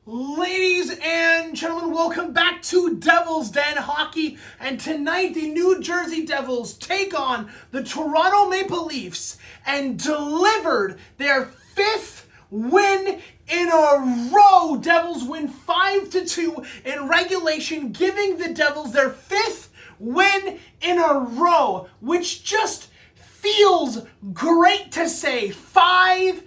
Ladies and gentlemen, welcome back to Devil's Den Hockey. And tonight, the New Jersey Devils take on the Toronto Maple Leafs and delivered their fifth win in a row. Devils win 5-2 in regulation, giving the Devils their fifth win in a row, which just feels great to say. 5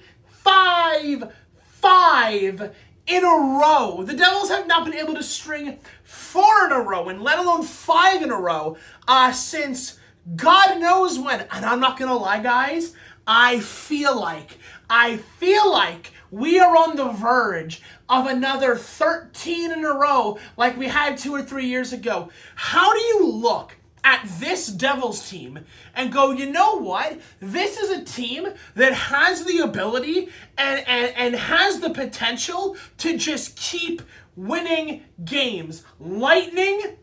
in a row. The Devils have not been able to string 4 in a row, and let alone 5 in a row, since God knows when. And I'm not gonna lie, guys, I feel like we are on the verge of another 13 in a row like we had 2 or 3 years ago. How do you look at this Devils team and go, you know what? This is a team that has the ability and has the potential to just keep winning games. Lightning,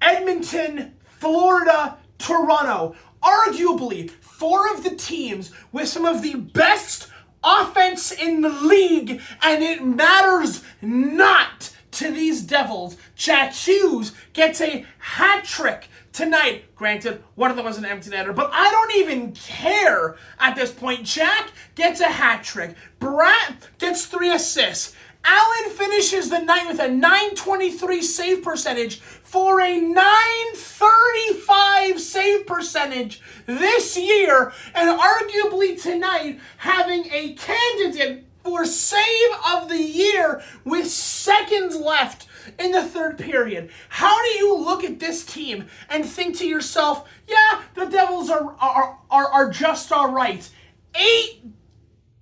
Edmonton, Florida, Toronto. Arguably 4 of the teams with some of the best offense in the league, and it matters not to these Devils. Jack Hughes gets a hat trick tonight. Granted, one of them was an empty netter, but I don't even care at this point. Jack gets a hat trick. Bratt gets 3 assists. Allen finishes the night with a .923 save percentage for a .935 save percentage this year, and arguably tonight having a candidate for save of the year with seconds left in the third period. How do you look at this team and think to yourself, yeah, the Devils are just all right?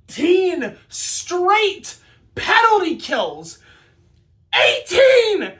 18 straight penalty kills. 18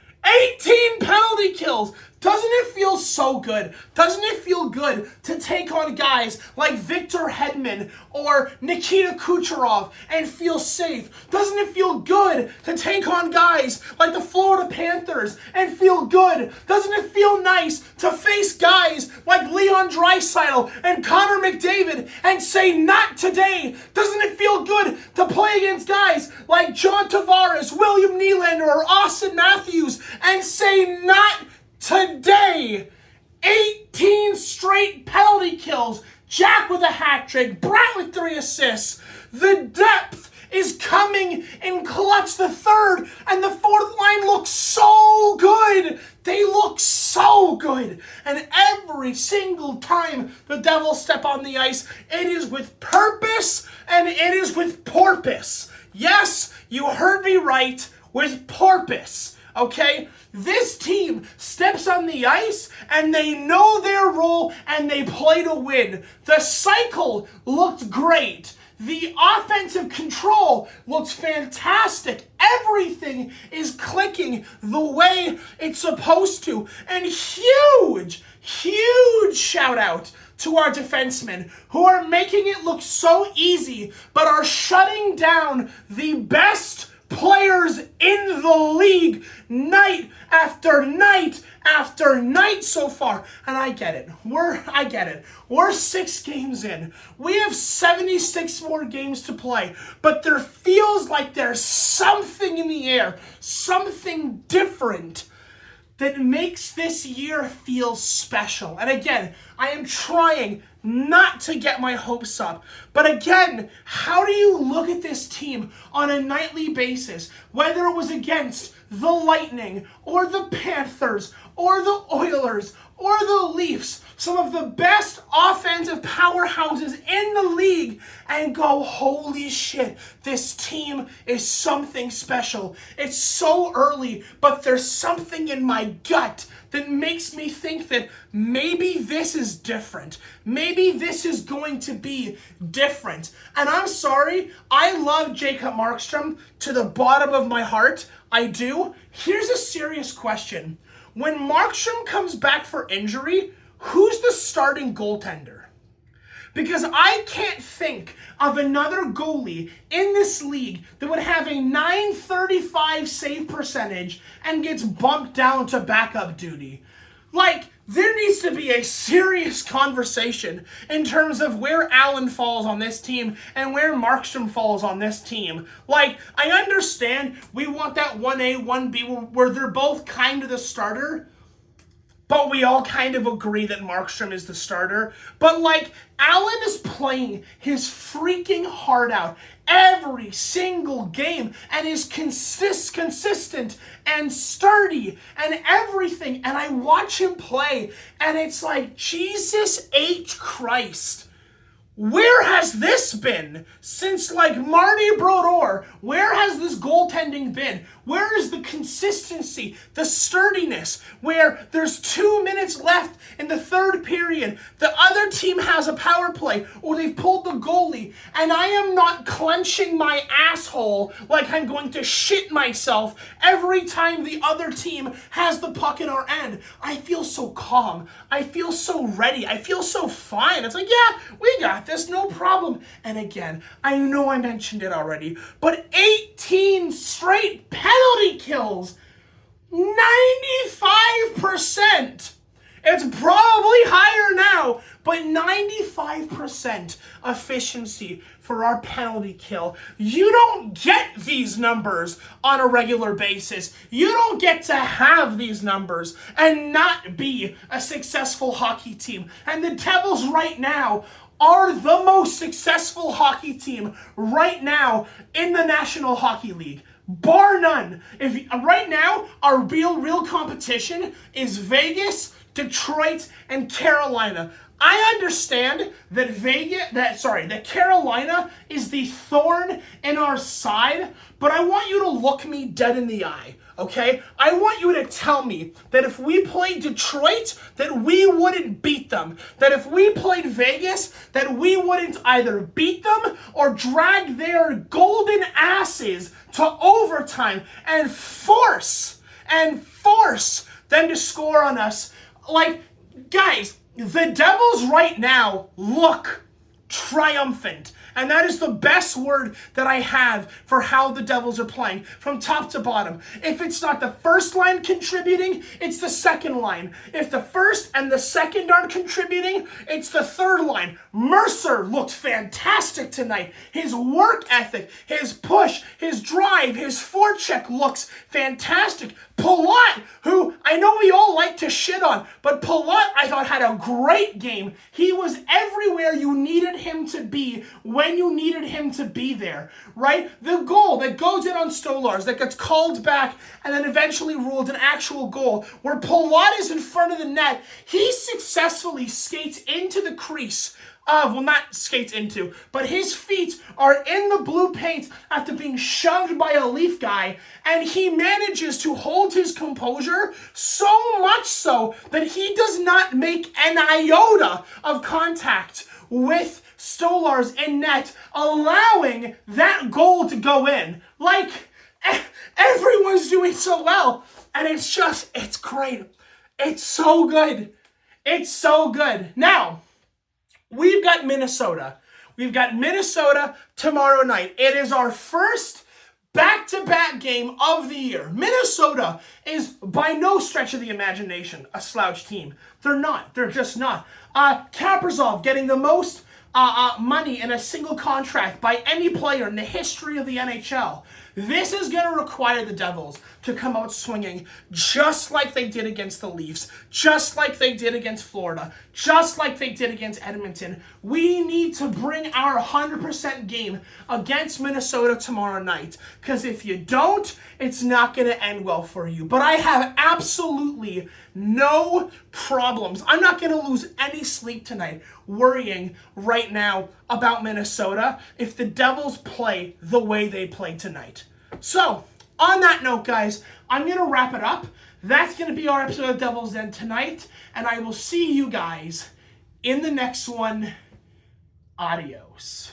penalty kills. Doesn't it feel so good? Doesn't it feel good to take on guys like Victor Hedman or Nikita Kucherov and feel safe? Doesn't it feel good to take on guys like the Florida Panthers and feel good? Doesn't it feel nice to face guys like Leon Draisaitl and Connor McDavid and say, not today? Doesn't it feel good to play against guys like John Tavares, William Nylander, or Austin Matthews and say, not today? 18 straight penalty kills. Jack with a hat trick. Bratt with 3 assists. The depth is coming in clutch. The third and the fourth line look so good. They look so good. And every single time the Devils step on the ice, it is with purpose and it is with porpoise. Yes, you heard me right, with porpoise. Okay? This team steps on the ice and they know their role and they play to win. The cycle looked great. The offensive control looks fantastic. Everything is clicking the way it's supposed to. And huge shout out to our defensemen who are making it look so easy, but are shutting down the best players in the league night after night after night so far. And I get it. We're 6 games in. We have 76 more games to play. But there feels like there's something in the air, something different that makes this year feel special. And again, I am trying not to get my hopes up. But again, how do you look at this team on a nightly basis, whether it was against the Lightning or the Panthers or the Oilers or the Leafs, some of the best offensive powerhouses in the league, and go, holy shit, this team is something special. It's so early, but there's something in my gut that makes me think that maybe this is different. Maybe this is going to be different. And I'm sorry, I love Jacob Markstrom to the bottom of my heart. I do. Here's a serious question. When Markstrom comes back for injury, who's the starting goaltender? Because I can't think of another goalie in this league that would have a .935 save percentage and gets bumped down to backup duty. Like, there needs to be a serious conversation in terms of where Allen falls on this team and where Markstrom falls on this team. Like, I understand we want that 1A, 1B where they're both kind of the starter, but we all kind of agree that Markstrom is the starter. But, like, Allen is playing his freaking heart out every single game and is consistent and sturdy and everything. And I watch him play, and it's like, Jesus H. Christ. Where has this been since, like, Marty Brodeur? Where has this goaltending been? Where is the consistency, the sturdiness, where there's 2 minutes left in the third period, the other team has a power play, or they've pulled the goalie, and I am not clenching my asshole like I'm going to shit myself every time the other team has the puck in our end. I feel so calm. I feel so ready. I feel so fine. It's like, yeah, we got this, no problem. And again, I know I mentioned it already, but 18 straight penalty kills, 95%. It's probably higher now, but 95% efficiency for our penalty kill. You don't get these numbers on a regular basis. You don't get to have these numbers and not be a successful hockey team. And the Devils right now are the most successful hockey team right now in the National Hockey League. Bar none. If right now our real competition is Vegas, Detroit, and Carolina. I understand that Carolina is the thorn in our side, but I want you to look me dead in the eye, okay? I want you to tell me that if we played Detroit, that we wouldn't beat them. That if we played Vegas, that we wouldn't either beat them or drag their golden asses to overtime and force them to score on us. Like, guys, the Devils right now look triumphant. And that is the best word that I have for how the Devils are playing from top to bottom. If it's not the first line contributing, it's the second line. If the first and the second aren't contributing, it's the third line. Mercer looked fantastic tonight. His work ethic, his push, his drive, his forecheck looks fantastic. Palat, who I know we all like to shit on, but Palat I thought had a great game. He was everywhere you needed him to be when you needed him to be there, right? The goal that goes in on Stolarz, that gets called back and then eventually ruled an actual goal, where Palat is in front of the net, he successfully skates into the crease. Not skates into, but his feet are in the blue paint after being shoved by a Leaf guy, and he manages to hold his composure so much so that he does not make an iota of contact with Stolarz in net, allowing that goal to go in. Like, everyone's doing so well, and it's great. It's so good. It's so good. Now, we've got Minnesota. We've got Minnesota tomorrow night. It is our first back-to-back game of the year. Minnesota is by no stretch of the imagination a slouch team. They're not. They're just not. Kaprizov getting the most money in a single contract by any player in the history of the NHL. This is going to require the Devils to come out swinging just like they did against the Leafs, just like they did against Florida, just like they did against Edmonton. We need to bring our 100% game against Minnesota tomorrow night, because if you don't, it's not going to end well for you. But I have absolutely no problems. I'm not going to lose any sleep tonight worrying right now about Minnesota if the Devils play the way they play tonight. So, on that note, guys, I'm going to wrap it up. That's going to be our episode of Devil's Den tonight, and I will see you guys in the next one. Adios.